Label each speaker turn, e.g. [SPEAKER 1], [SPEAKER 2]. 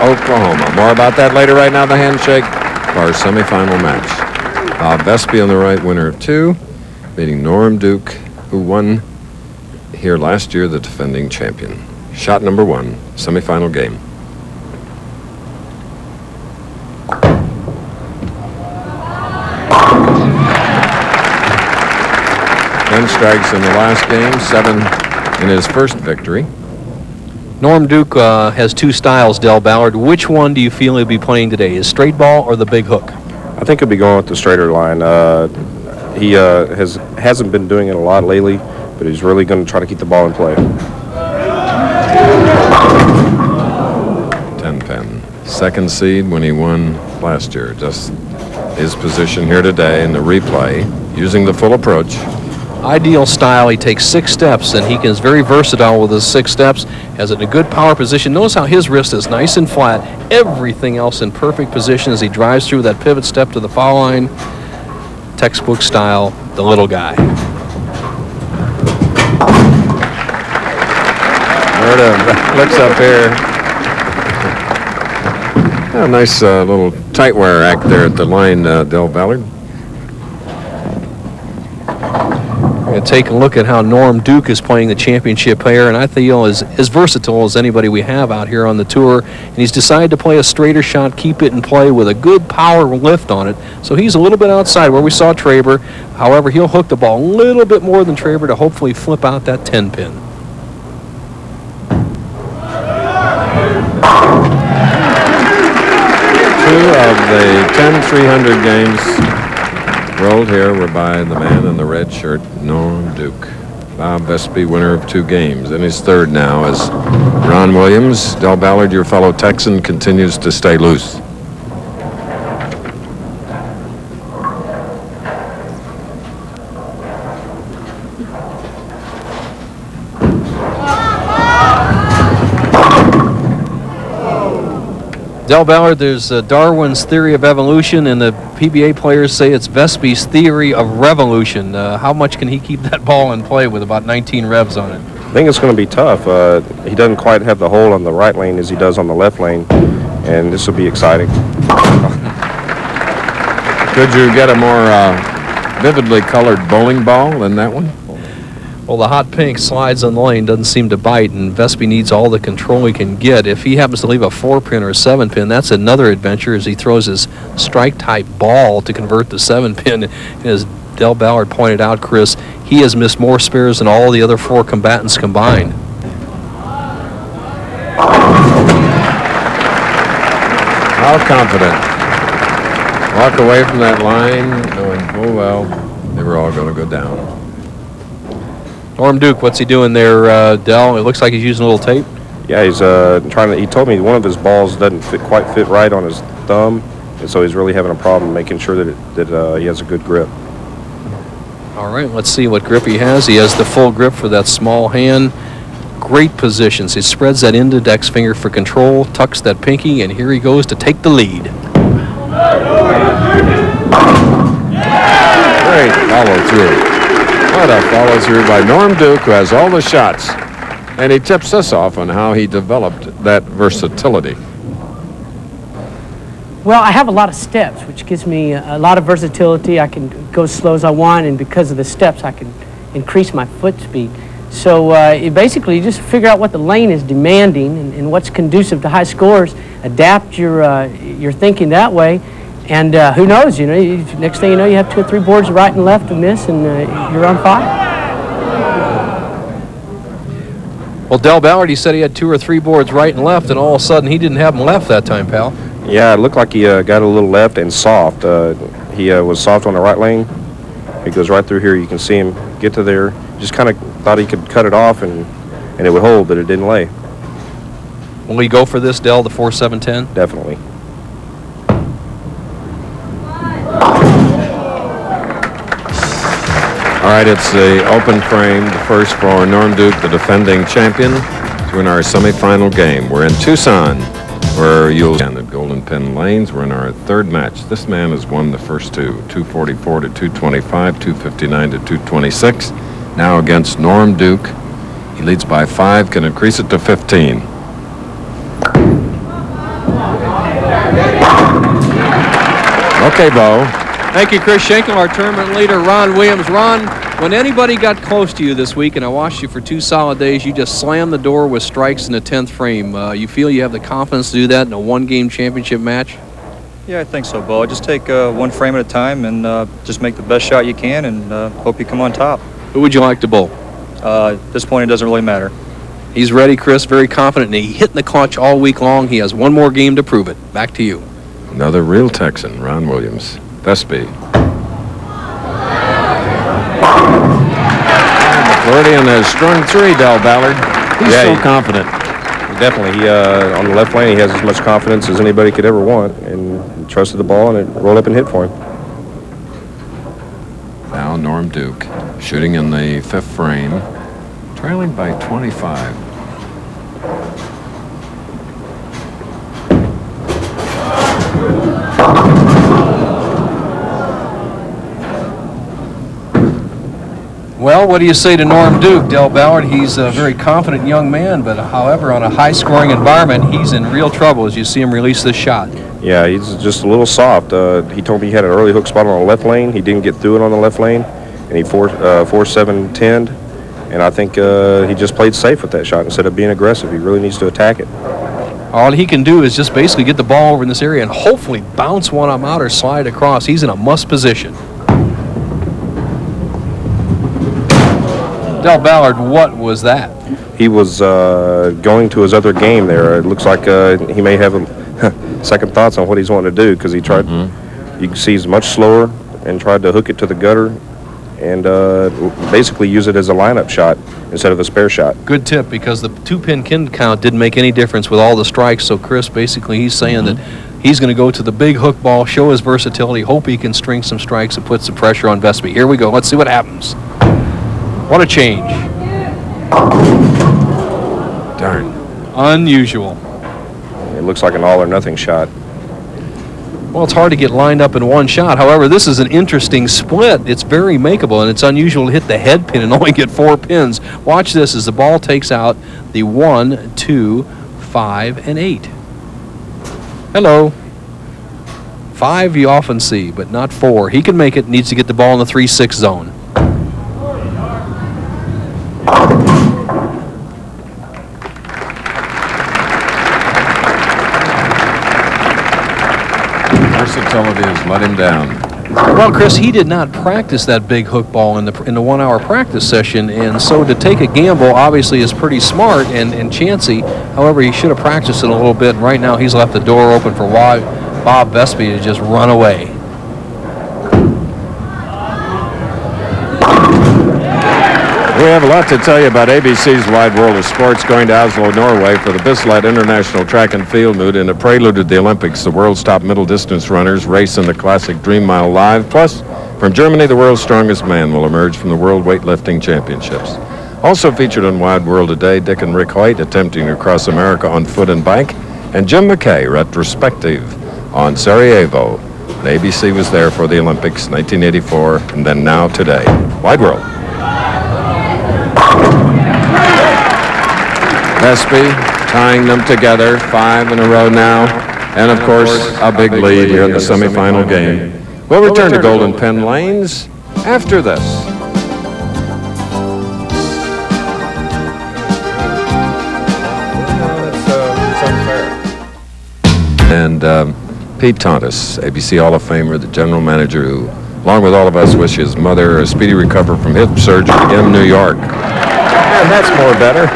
[SPEAKER 1] Oklahoma. More about that later. Right now, the handshake for our semifinal match. Vespi on the right, winner of 2, beating Norm Duke, who won here last year, the defending champion. Shot number 1, semifinal game. Strikes in the last game, 7 in his first victory.
[SPEAKER 2] Norm Duke has 2 styles, Del Ballard. Which one do you feel he'll be playing today, his straight ball or the big hook?
[SPEAKER 3] I think he'll be going with the straighter line. He hasn't been doing it a lot lately, but he's really going to try to keep the ball in play.
[SPEAKER 1] 10-pin. Second seed when he won last year. Just his position here today in the replay, using the full approach.
[SPEAKER 2] Ideal style, he takes 6 steps, and he is very versatile with his 6 steps, has it in a good power position. Notice how his wrist is nice and flat, everything else in perfect position as he drives through that pivot step to the foul line. Textbook style, the little guy.
[SPEAKER 1] Looks up here. A nice little tight wire act there at the line, Del Ballard.
[SPEAKER 2] Take a look at how Norm Duke is playing the championship player, and I feel is as versatile as anybody we have out here on the tour. And he's decided to play a straighter shot, keep it in play with a good power lift on it. So he's a little bit outside where we saw Traber. However, he'll hook the ball a little bit more than Traber to hopefully flip out that 10-pin.
[SPEAKER 1] Two of the 10 300 games rolled here were by the man in the red shirt, Norm Duke. Bob Vespi, winner of 2 games. In his third now as Ron Williams. Del Ballard, your fellow Texan, continues to stay loose.
[SPEAKER 2] Del Ballard, there's Darwin's theory of evolution, and the PBA players say it's Vespi's theory of revolution. How much can he keep that ball in play with about 19 revs on it?
[SPEAKER 3] I think it's going to be tough. He doesn't quite have the hole on the right lane as he does on the left lane, and this will be exciting.
[SPEAKER 1] Could you get a more vividly colored bowling ball than that one?
[SPEAKER 2] Well, the hot pink slides on the lane, doesn't seem to bite, and Vespi needs all the control he can get. If he happens to leave a 4-pin or a 7-pin, that's another adventure as he throws his strike-type ball to convert the 7-pin. As Del Ballard pointed out, Chris, he has missed more spares than all the other 4 combatants combined.
[SPEAKER 1] How confident. Walk away from that line knowing full well they were all going to go down.
[SPEAKER 2] Norm Duke, what's he doing there, Del? It looks like he's using a little tape.
[SPEAKER 3] Yeah, he's trying to. He told me one of his balls doesn't quite fit right on his thumb, and so he's really having a problem making sure that he has a good grip.
[SPEAKER 2] All right, let's see what grip he has. He has the full grip for that small hand. Great positions. He spreads that index finger for control, tucks that pinky, and here he goes to take the lead.
[SPEAKER 1] Great follow through. What a follow through by Norm Duke, who has all the shots. And he tips us off on how he developed that versatility.
[SPEAKER 4] Well, I have a lot of steps, which gives me a lot of versatility. I can go as slow as I want, and because of the steps, I can increase my foot speed. So basically, you just figure out what the lane is demanding and what's conducive to high scores, adapt your thinking that way, and who knows, you know, next thing you know, you have 2 or 3 boards right and left to miss, and you're on fire.
[SPEAKER 2] Well, Del Ballard, he said he had 2 or 3 boards right and left, and all of a sudden he didn't have them left that time, pal.
[SPEAKER 3] Yeah, it looked like he got a little left and soft. He was soft on the right lane. He goes right through here. You can see him get to there. Just kind of thought he could cut it off and it would hold, but it didn't lay.
[SPEAKER 2] Will we go for this, Del, the 4-7-10?
[SPEAKER 3] Definitely.
[SPEAKER 1] All right, it's the open frame, the first for Norm Duke, the defending champion, to win our semifinal game. We're in Tucson, where you'll see at Golden Pin Lanes. We're in our 3rd match. This man has won the first 2, 244 to 225, 259 to 226. Now against Norm Duke. He leads by 5, can increase it to 15. Okay, Bo.
[SPEAKER 2] Thank you, Chris Schenkel, our tournament leader, Ron Williams. Ron, when anybody got close to you this week, and I watched you for 2 solid days, you just slammed the door with strikes in the 10th frame. You feel you have the confidence to do that in a one-game championship match?
[SPEAKER 5] Yeah, I think so, Bo. Just take one frame at a time and just make the best shot you can and hope you come on top.
[SPEAKER 2] Who would you like to bowl?
[SPEAKER 5] At this point, it doesn't really matter.
[SPEAKER 2] He's ready, Chris, very confident, and he hit in the clutch all week long. He has one more game to prove it. Back to you.
[SPEAKER 1] Another real Texan, Ron Williams. Vespi. And the Floridian has strung 3, Del Ballard. He's so confident.
[SPEAKER 3] Definitely. He on the left lane, he has as much confidence as anybody could ever want, and he trusted the ball, and it rolled up and hit for him.
[SPEAKER 1] Now Norm Duke shooting in the 5th frame, trailing by 25.
[SPEAKER 2] Well, what do you say to Norm Duke, Del Ballard? He's a very confident young man, but however, on a high-scoring environment, he's in real trouble as you see him release this shot.
[SPEAKER 3] Yeah, he's just a little soft. He told me he had an early hook spot on the left lane. He didn't get through it on the left lane, and he 4-7-10'd, and I think he just played safe with that shot instead of being aggressive. He really needs to attack it.
[SPEAKER 2] All he can do is just basically get the ball over in this area and hopefully bounce one up out or slide across. He's in a must position. Del Ballard, what was that?
[SPEAKER 3] He was going to his other game there. It looks like he may have second thoughts on what he's wanting to do, because he tried, you can see he's much slower, and tried to hook it to the gutter and basically use it as a lineup shot instead of a spare shot.
[SPEAKER 2] Good tip, because the 2-pin count didn't make any difference with all the strikes. So Chris, basically he's saying that he's going to go to the big hook ball, show his versatility, hope he can string some strikes and put some pressure on Vespi. Here we go. Let's see what happens. What a change.
[SPEAKER 1] Darn.
[SPEAKER 2] Unusual.
[SPEAKER 3] It looks like an all or nothing shot.
[SPEAKER 2] Well, it's hard to get lined up in one shot. However, this is an interesting split. It's very makeable, and it's unusual to hit the head pin and only get 4 pins. Watch this as the ball takes out the 1, 2, 5, and 8. Hello. 5 you often see, but not 4. He can make it, needs to get the ball in the 3-6 zone.
[SPEAKER 1] Versatility has let him down.
[SPEAKER 2] Well, Chris, he did not practice that big hook ball in the 1-hour practice session, and so to take a gamble obviously is pretty smart and chancy. However, he should have practiced it a little bit, and right now he's left the door open for Bob Vespi to just run away.
[SPEAKER 1] We have a lot to tell you about ABC's Wide World of Sports, going to Oslo, Norway for the Bislett International Track and Field Meet in a prelude to the Olympics. The world's top middle distance runners race in the classic Dream Mile Live. Plus, from Germany, the world's strongest man will emerge from the World Weightlifting Championships. Also featured on Wide World today, Dick and Rick Hoyt attempting to cross America on foot and bike, and Jim McKay retrospective on Sarajevo. And ABC was there for the Olympics, 1984, and then now today. Wide World. Vespi tying them together, 5 in a row now, and of course a big lead here in the semifinal game. We'll return to Golden Pen Lanes after this. And Pete Tontis, ABC Hall of Famer, the general manager who, along with all of us, wish his mother a speedy recovery from hip surgery in New York. And that's more better.